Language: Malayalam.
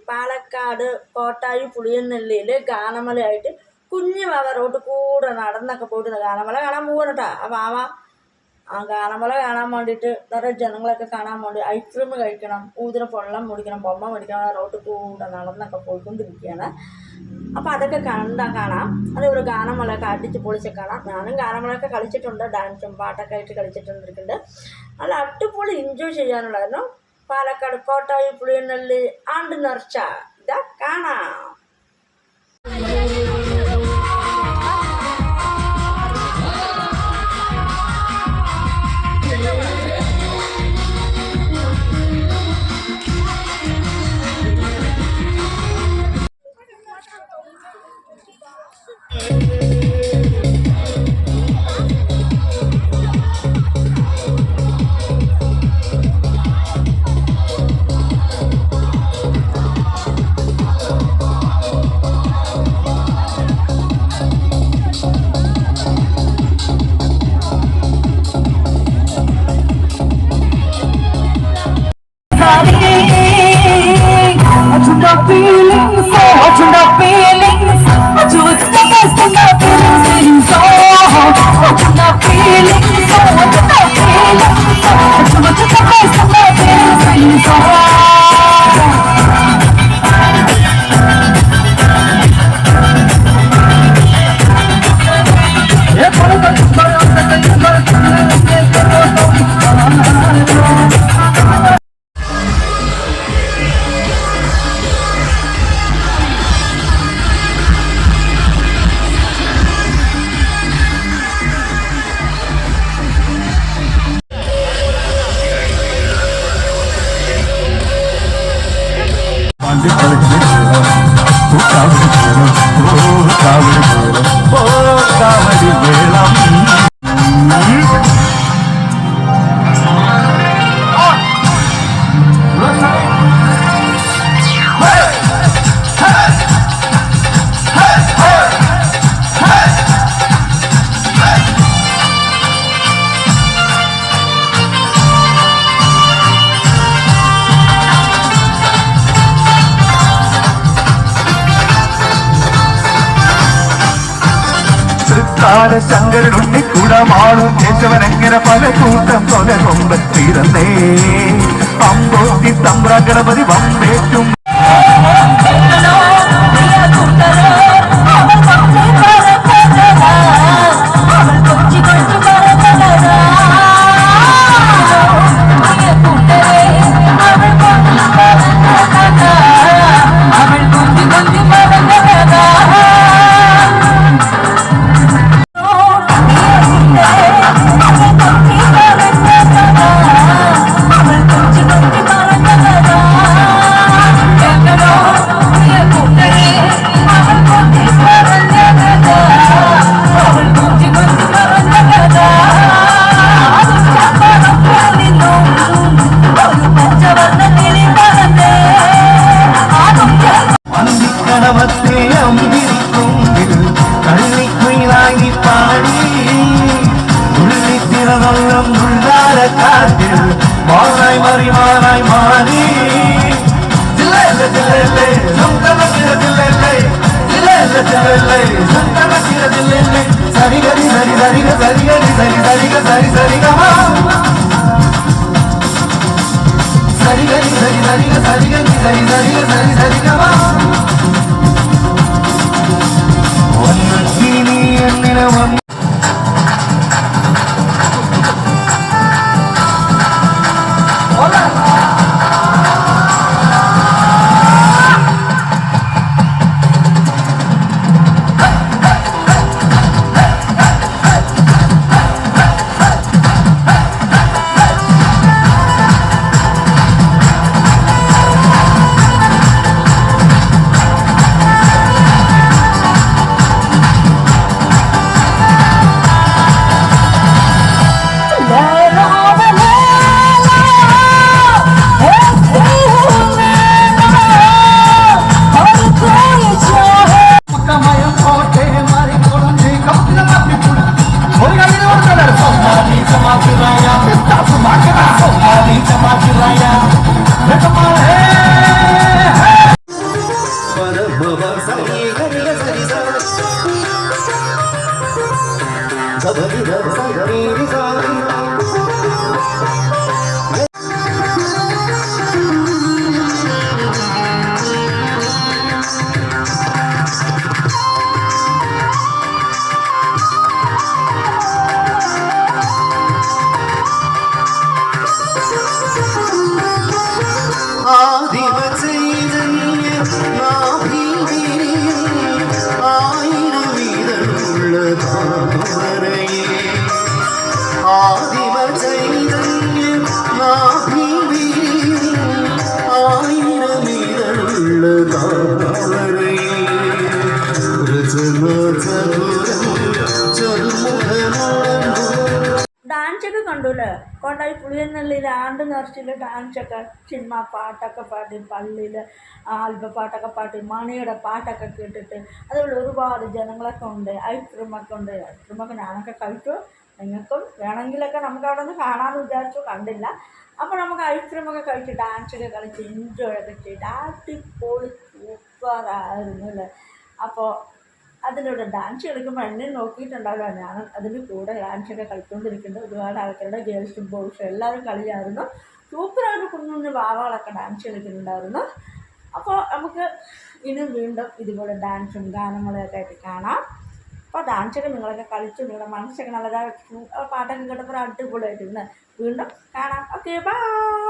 പാലക്കാട് കോട്ടായി പുളിയനെല്ലിയിൽ ഗാനമലയായിട്ട് കുഞ്ഞു വാവ റോഡ് കൂടെ നടന്നൊക്കെ പോയിട്ട് ഗാനമല കാണാൻ പോവാണ് കേട്ടോ. ആ വാവ ആ ഗാനമല കാണാൻ വേണ്ടിയിട്ട് നിറയെ ജനങ്ങളൊക്കെ കാണാൻ വേണ്ടി ഐസ്ക്രീം കഴിക്കണം, ഊതിന് പൊള്ളം മുടിക്കണം, ബൊമ്മ മുടിക്കണം, റോഡ് കൂടെ നടന്നൊക്കെ പോയിക്കൊണ്ടിരിക്കുകയാണ്. അപ്പോൾ അതൊക്കെ കാണാം. അതേപോലെ ഗാനമലയൊക്കെ അടിച്ച് പൊളിച്ച് കാണാം. ഞാനും ഗാനമലയൊക്കെ കളിച്ചിട്ടുണ്ട്, ഡാൻസും പാട്ടൊക്കെ ആയിട്ട് കളിച്ചിട്ടുണ്ട്. നല്ല അടിപൊളി എൻജോയ് ചെയ്യാനുള്ളതായിരുന്നു. പാലക്കാട് കോട്ടായി പുളിയനെല്ലി ആണ്ട് നേർച്ച ഇതാ കാണാം. ശങ്കരനുണ്ണി കുടമാളും കേശവനെങ്ങനെ പല കൂട്ടം കൊല കൊമ്പത്തിരുന്നേ അമ്പോത്തി തമ്പ്ര ഗണപതി വമ്പേറ്റും ആയിരം ഇതളുള്ള താമരയെ ആദിമ ചൈതന്യം ആയിരം ഇതളുള്ള താമരയെ ഡാൻസൊക്കെ കണ്ടുല്ലേ കൊണ്ടായി പുളിയന്നള്ളിയിൽ ആണ്ട് നിറച്ചില്ല ഡാൻസൊക്കെ സിനിമ പാട്ടൊക്കെ പാടി പള്ളിയിൽ ആൽബപ്പാട്ടൊക്കെ പാട്ടി മണിയുടെ പാട്ടൊക്കെ കേട്ടിട്ട് അതുപോലെ ഒരുപാട് ജനങ്ങളൊക്കെ ഉണ്ട് ഐസ്ക്രീമൊക്കെ ഉണ്ട്. ഐസ്ക്രീമൊക്കെ ഞാനൊക്കെ കഴിച്ചു. നിങ്ങൾക്കും വേണമെങ്കിലൊക്കെ നമുക്ക് അവിടെ നിന്ന് കാണാമെന്ന് വിചാരിച്ചു, കണ്ടില്ല. അപ്പോൾ നമുക്ക് ഐസ്ക്രീമൊക്കെ കഴിച്ച് ഡാൻസൊക്കെ കളിച്ച് എൻജോയ് ഒക്കെ ചെയ്ത് അടിപൊളി സൂപ്പറായിരുന്നു അല്ലേ. അപ്പോൾ അതിലൂടെ ഡാൻസ് കളിക്കുമ്പോൾ എന്നെ നോക്കിയിട്ടുണ്ടാവില്ല, ഞാൻ അതിൻ്റെ കൂടെ ഡാൻസൊക്കെ കളിച്ചുകൊണ്ടിരിക്കുന്നുണ്ട്. ഒരുപാട് ആൾക്കാരുടെ ഗേൾസും ബോയ്സും എല്ലാവരും കളിയായിരുന്നു. സൂപ്പറായിട്ട് കുഞ്ഞു വാവകളൊക്കെ ഡാൻസ് കളിക്കുന്നുണ്ടായിരുന്നു. അപ്പോൾ നമുക്ക് ഇനിയും വീണ്ടും ഇതുപോലെ ഡാൻസും ഗാനങ്ങളൊക്കെ ആയിട്ട് കാണാം. അപ്പോൾ ഡാൻസൊക്കെ നിങ്ങളൊക്കെ കളിച്ചു നിങ്ങളുടെ മനസ്സൊക്കെ നല്ല പാട്ടൊക്കെ കേട്ടപ്പോൾ അടിപൊളിയായിട്ടിരുന്ന് വീണ്ടും കാണാം. Okay, by.